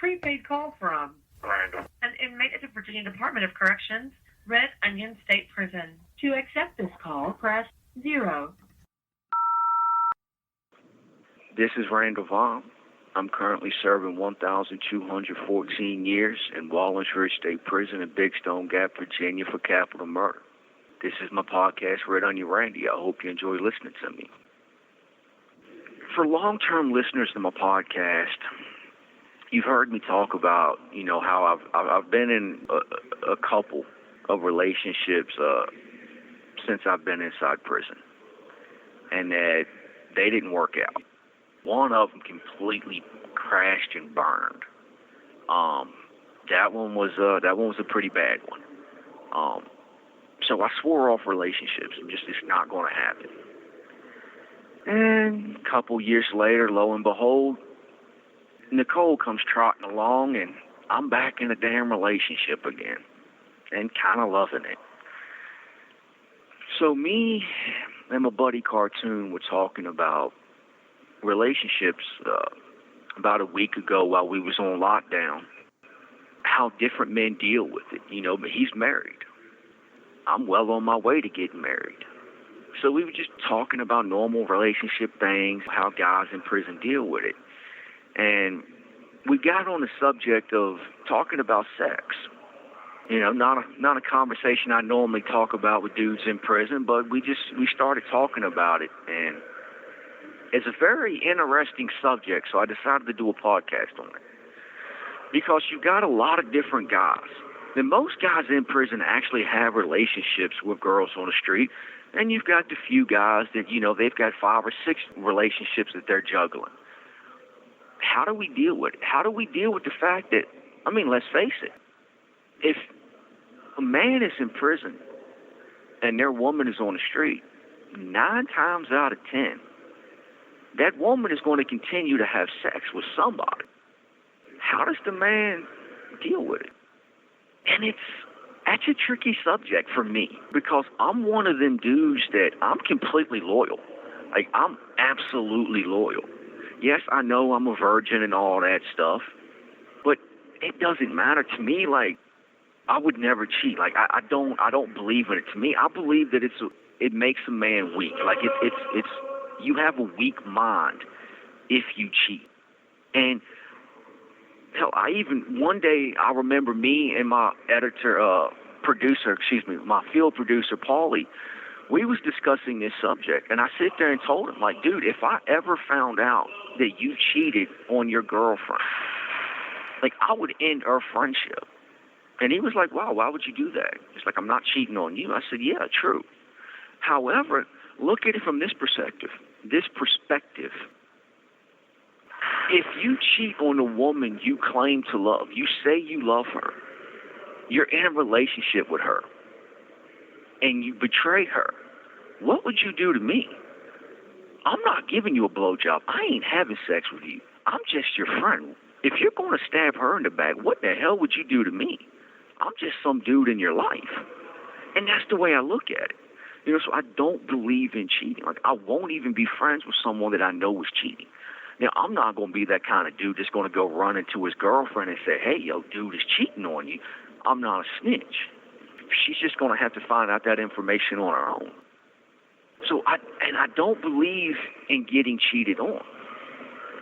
prepaid call from Randall. an inmate at the Virginia Department of Corrections, Red Onion State Prison. To accept this call, press 0. This is Randall Via. I'm currently serving 1,214 years in Wallingford State Prison in Big Stone Gap, Virginia for capital murder. This is my podcast, Red Onion Randy. I hope you enjoy listening to me. For long-term listeners to my podcast, you've heard me talk about, how I've been in a couple of relationships since I've been inside prison, and that they didn't work out. One of them completely crashed and burned. That one was a pretty bad one. So I swore off relationships. It's not going to happen. And a couple years later, lo and behold, Nicole comes trotting along, and I'm back in a damn relationship again, and kind of loving it. So me and my buddy Cartoon were talking about relationships about a week ago while we was on lockdown, how different men deal with it, but he's married. I'm well on my way to getting married. So we were just talking about normal relationship things, how guys in prison deal with it. And we got on the subject of talking about sex. Not a conversation I normally talk about with dudes in prison, but we started talking about it, and it's a very interesting subject, so I decided to do a podcast on it. Because you got a lot of different guys. And most guys in prison actually have relationships with girls on the street, and you've got the few guys that, they've got 5 or 6 relationships that they're juggling. How do we deal with it? How do we deal with the fact that, let's face it, if a man is in prison and their woman is on the street, 9 times out of 10, that woman is going to continue to have sex with somebody. How does the man deal with it? And that's a tricky subject for me, because I'm one of them dudes that I'm completely loyal. Like, I'm absolutely loyal. Yes, I know I'm a virgin and all that stuff, but it doesn't matter to me. Like, I would never cheat. Like, I don't believe in it. To me, I believe that it makes a man weak. Like, it's you have a weak mind if you cheat. And hell, one day I remember me and my my field producer, Paulie, we was discussing this subject, and I sit there and told him, like, dude, if I ever found out that you cheated on your girlfriend, like, I would end our friendship. And he was like, wow, why would you do that? He's like, I'm not cheating on you. I said, yeah, true. However, look at it from this perspective. If you cheat on a woman you claim to love, you say you love her, you're in a relationship with her, and you betray her, what would you do to me? I'm not giving you a blowjob. I ain't having sex with you. I'm just your friend. If you're going to stab her in the back, what the hell would you do to me? I'm just some dude in your life. And that's the way I look at it. So I don't believe in cheating. Like, I won't even be friends with someone that I know is cheating. Now, I'm not going to be that kind of dude that's going to go run into his girlfriend and say, hey, yo, dude is cheating on you. I'm not a snitch. She's just going to have to find out that information on her own. So I don't believe in getting cheated on.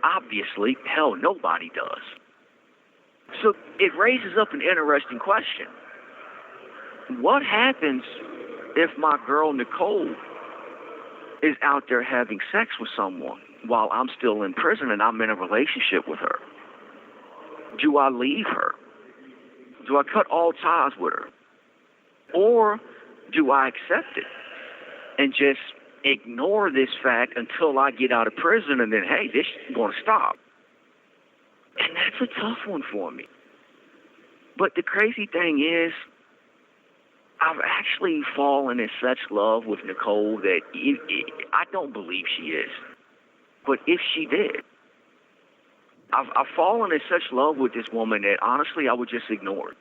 Obviously, hell, nobody does. So it raises up an interesting question. What happens if my girl Nicole is out there having sex with someone while I'm still in prison and I'm in a relationship with her? Do I leave her? Do I cut all ties with her? Or do I accept it and just ignore this fact until I get out of prison, and then, hey, this is going to stop? And that's a tough one for me. But the crazy thing is, I've actually fallen in such love with Nicole that I don't believe she is. But if she did, I've fallen in such love with this woman that honestly I would just ignore it.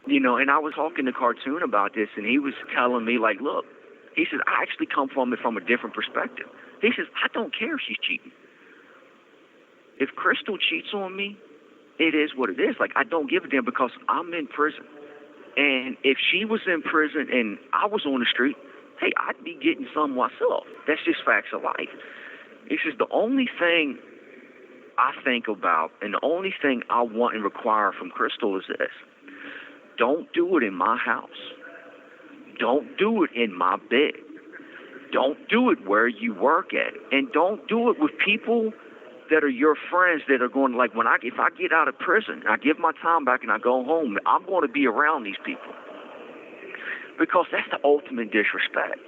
And I was talking to Cartoon about this, and he was telling me, like, look, he says, I actually come from it from a different perspective. He says, I don't care if she's cheating. If Crystal cheats on me, It is what it is. Like, I don't give a damn because I'm in prison. And if she was in prison and I was on the street, hey, I'd be getting some myself. That's just facts of life. It's just the only thing I think about and the only thing I want and require from Crystal is this. Don't do it in my house. Don't do it in my bed. Don't do it where you work at. And don't do it with people that are your friends that are going, like, if I get out of prison, I give my time back and I go home, I'm going to be around these people. Because that's the ultimate disrespect.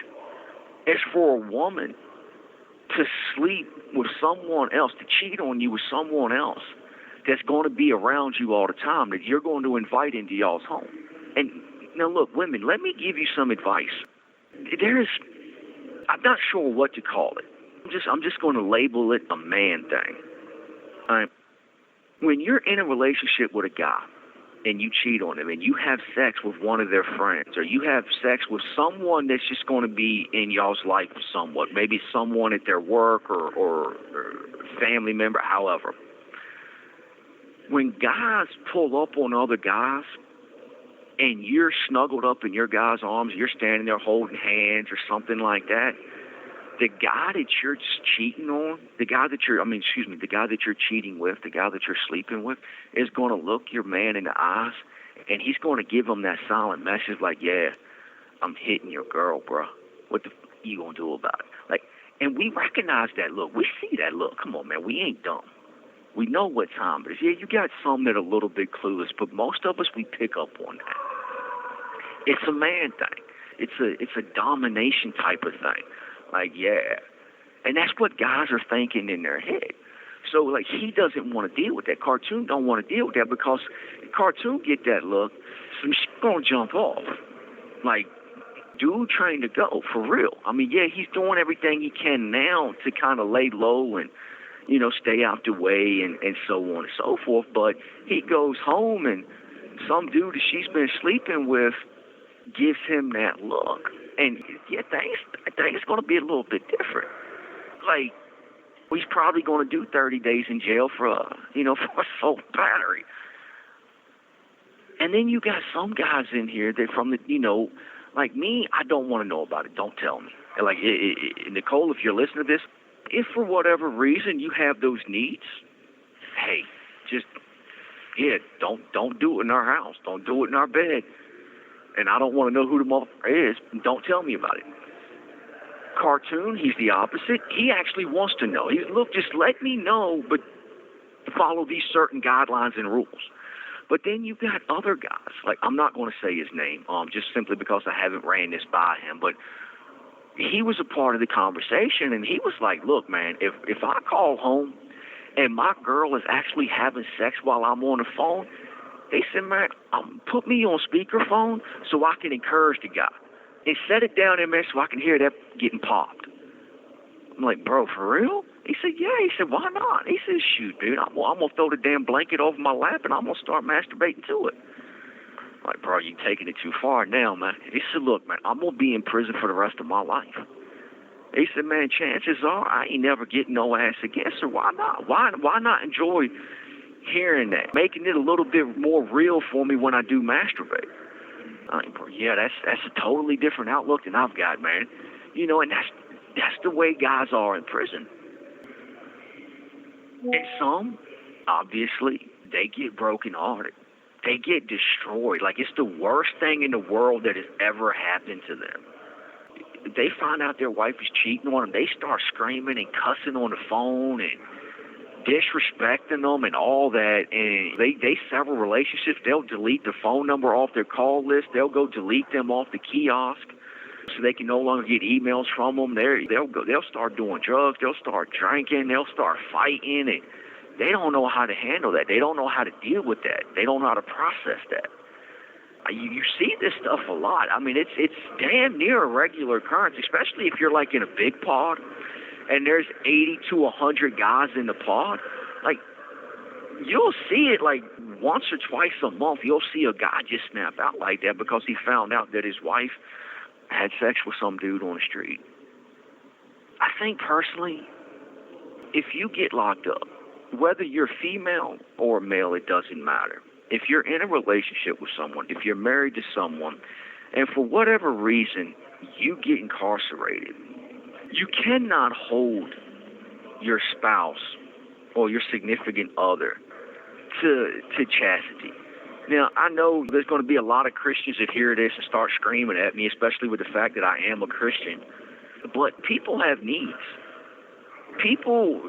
It's for a woman to sleep with someone else, to cheat on you with someone else that's going to be around you all the time, that you're going to invite into y'all's home. And now, look, women, let me give you some advice. I'm not sure what to call it. I'm just going to label it a man thing. When you're in a relationship with a guy and you cheat on him and you have sex with one of their friends or you have sex with someone that's just going to be in y'all's life somewhat, maybe someone at their work or family member, however, when guys pull up on other guys and you're snuggled up in your guy's arms, you're standing there holding hands or something like that, the guy that you're cheating on, the guy that you're cheating with, the guy that you're sleeping with, is going to look your man in the eyes, and he's going to give him that silent message like, yeah, I'm hitting your girl, bro. What the you going to do about it? Like, and we recognize that look. We see that look. Come on, man. We ain't dumb. We know what time it is. Yeah, you got some that are a little bit clueless, but most of us, we pick up on that. It's a man thing. It's a domination type of thing. Like, yeah. And that's what guys are thinking in their head. So, like, he doesn't want to deal with that. Cartoon don't want to deal with that because Cartoon get that look, some shit gonna jump off. Like, dude trying to go, for real. I mean, yeah, he's doing everything he can now to kind of lay low and, you know, stay out the way and so on and so forth. But he goes home and some dude that she's been sleeping with gives him that look. And, yeah, things going to be a little bit different. Like, he's probably going to do 30 days in jail for assault battery. And then you got some guys in here that from the, like me, I don't want to know about it. Don't tell me. And like, Nicole, if you're listening to this, if for whatever reason you have those needs, hey, just, yeah, don't do it in our house. Don't do it in our bed. And I don't want to know who the motherfucker is. Don't tell me about it. Cartoon, he's the opposite. He actually wants to know. He's, look, just let me know, but follow these certain guidelines and rules. But then you've got other guys. Like, I'm not going to say his name, just simply because I haven't ran this by him. But he was a part of the conversation, and he was like, look, man, if I call home and my girl is actually having sex while I'm on the phone, they said, man, put me on speakerphone so I can encourage the guy. And set it down in there so I can hear that getting popped. I'm like, bro, for real? He said, yeah. He said, why not? He said, shoot, dude, I'm going to throw the damn blanket over my lap and I'm going to start masturbating to it. I'm like, bro, you're taking it too far now, man. He said, look, man, I'm going to be in prison for the rest of my life. He said, man, chances are I ain't never getting no ass again, so why not? Why not enjoy hearing that, making it a little bit more real for me when I do masturbate? Yeah, that's a totally different outlook than I've got, man. And that's the way guys are in prison. And some, obviously, they get brokenhearted. They get destroyed. Like, it's the worst thing in the world that has ever happened to them. They find out their wife is cheating on them. They start screaming and cussing on the phone and disrespecting them and all that, and they sever relationships. They'll delete the phone number off their call list. They'll go delete them off the kiosk so they can no longer get emails from them. They'll start doing drugs. They'll start drinking. They'll start fighting, and they don't know how to handle that. They don't know how to deal with that. They don't know how to process that. You see this stuff a lot. I mean, it's damn near a regular occurrence, especially if you're like in a big pod and there's 80 to 100 guys in the pod. Like, you'll see it like once or twice a month. You'll see a guy just snap out like that because he found out that his wife had sex with some dude on the street. I think personally, if you get locked up whether you're female or male, it doesn't matter. If you're in a relationship with someone, if you're married to someone, and for whatever reason you get incarcerated, you cannot hold your spouse or your significant other to chastity. Now, I know there's going to be a lot of Christians that hear this and start screaming at me, especially with the fact that I am a Christian. But people have needs. People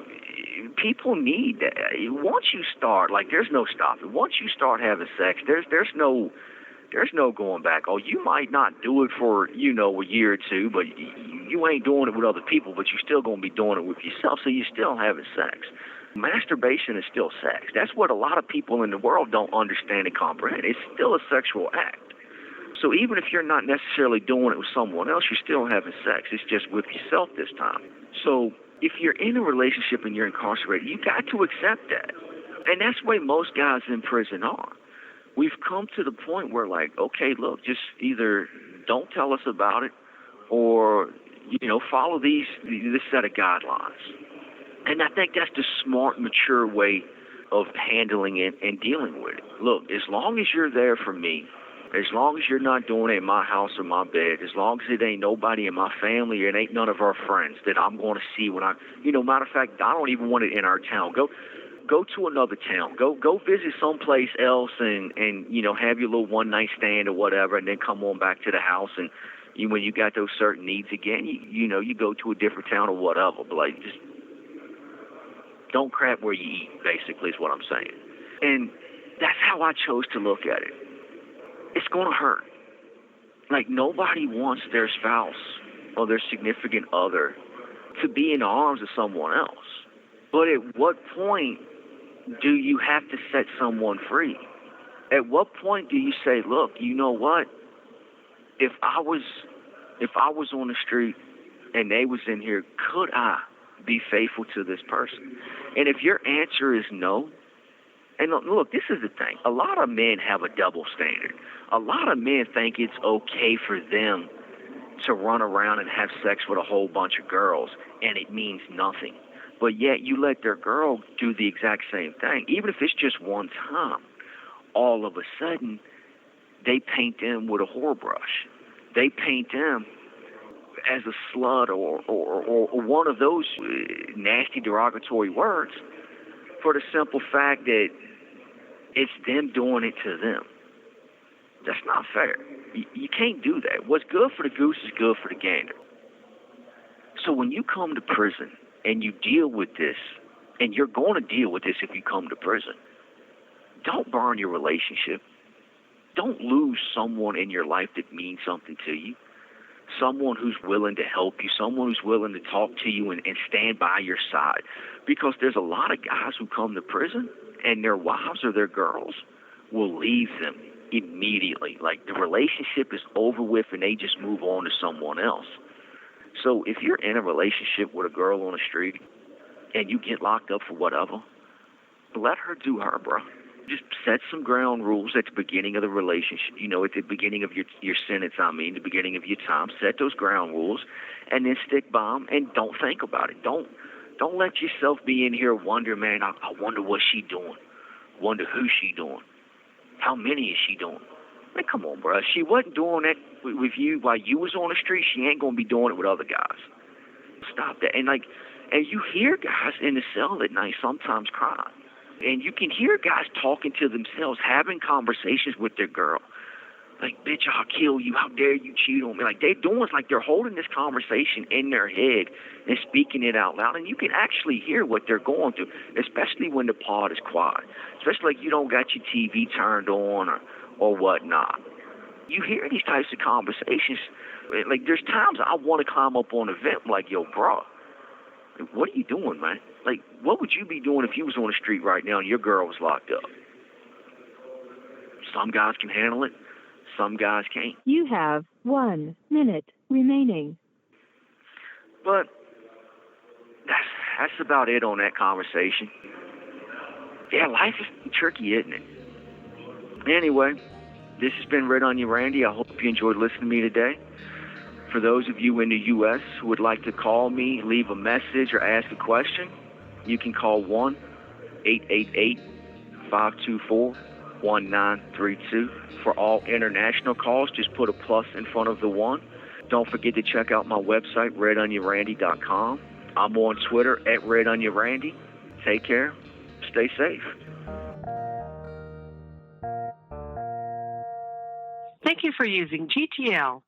need that. Once you start, like, there's no stopping. Once you start having sex, there's no going back. Oh, you might not do it for, a year or two, but you ain't doing it with other people, but you're still going to be doing it with yourself, so you're still having sex. Masturbation is still sex. That's what a lot of people in the world don't understand and comprehend. It's still a sexual act. So even if you're not necessarily doing it with someone else, you're still having sex. It's just with yourself this time. So if you're in a relationship and you're incarcerated, you got to accept that. And that's the way most guys in prison are. We've come to the point where, like, okay, look, just either don't tell us about it or, follow this set of guidelines. And I think that's the smart, mature way of handling it and dealing with it. Look, as long as you're there for me, as long as you're not doing it in my house or my bed, as long as it ain't nobody in my family or it ain't none of our friends that I'm going to see when matter of fact, I don't even want it in our town. Go to another town. Go visit someplace else and have your little one-night stand or whatever, and then come on back to the house. And when you got those certain needs again, you go to a different town or whatever. But, like, just don't crap where you eat, basically, is what I'm saying. And that's how I chose to look at it. It's going to hurt. Like, nobody wants their spouse or their significant other to be in the arms of someone else. But at what point do you have to set someone free? At what point do you say, look, you know what? If I was on the street and they was in here, could I be faithful to this person? And if your answer is no, and look, this is the thing. A lot of men have a double standard. A lot of men think it's okay for them to run around and have sex with a whole bunch of girls, and it means nothing. But yet you let their girl do the exact same thing, even if it's just one time. All of a sudden, they paint them with a whore brush. They paint them as a slut or one of those nasty derogatory words for the simple fact that it's them doing it to them. That's not fair. You can't do that. What's good for the goose is good for the gander. So when you come to prison and you deal with this, and you're going to deal with this if you come to prison, don't burn your relationship. Don't lose someone in your life that means something to you. Someone who's willing to help you, someone who's willing to talk to you and stand by your side. Because there's a lot of guys who come to prison and their wives or their girls will leave them immediately. Like, the relationship is over with and they just move on to someone else. So if you're in a relationship with a girl on the street and you get locked up for whatever, let her do her, bro. Just set some ground rules at the beginning of the relationship, at the beginning of your sentence, the beginning of your time. Set those ground rules and then stick by them and don't think about it. Don't let yourself be in here wonder, man, I wonder what she doing. Wonder who she doing. How many is she doing? Man, come on, bro. If she wasn't doing that with you while you was on the street, she ain't going to be doing it with other guys. Stop that. And you hear guys in the cell at night sometimes crying. And you can hear guys talking to themselves, having conversations with their girl. Like, bitch, I'll kill you. How dare you cheat on me? Like, they're doing it's like they're holding this conversation in their head and speaking it out loud. And you can actually hear what they're going through, especially when the pod is quiet. Especially like you don't got your TV turned on or whatnot. You hear these types of conversations. Like, there's times I want to climb up on a vent like, yo, bro, what are you doing, man? Like, what would you be doing if you was on the street right now and your girl was locked up? Some guys can handle it. Some guys can't. You have 1 minute remaining. But that's about it on that conversation. Yeah, life is tricky, isn't it? Anyway, this has been Red Onion Randy. I hope you enjoyed listening to me today. For those of you in the U.S. who would like to call me, leave a message, or ask a question, you can call 888-524-1932. For all international calls, just put a plus in front of the 1. Don't forget to check out my website, redonionrandy.com. I'm on Twitter at redonionrandy. Take care. Stay safe. Thank you for using GTL.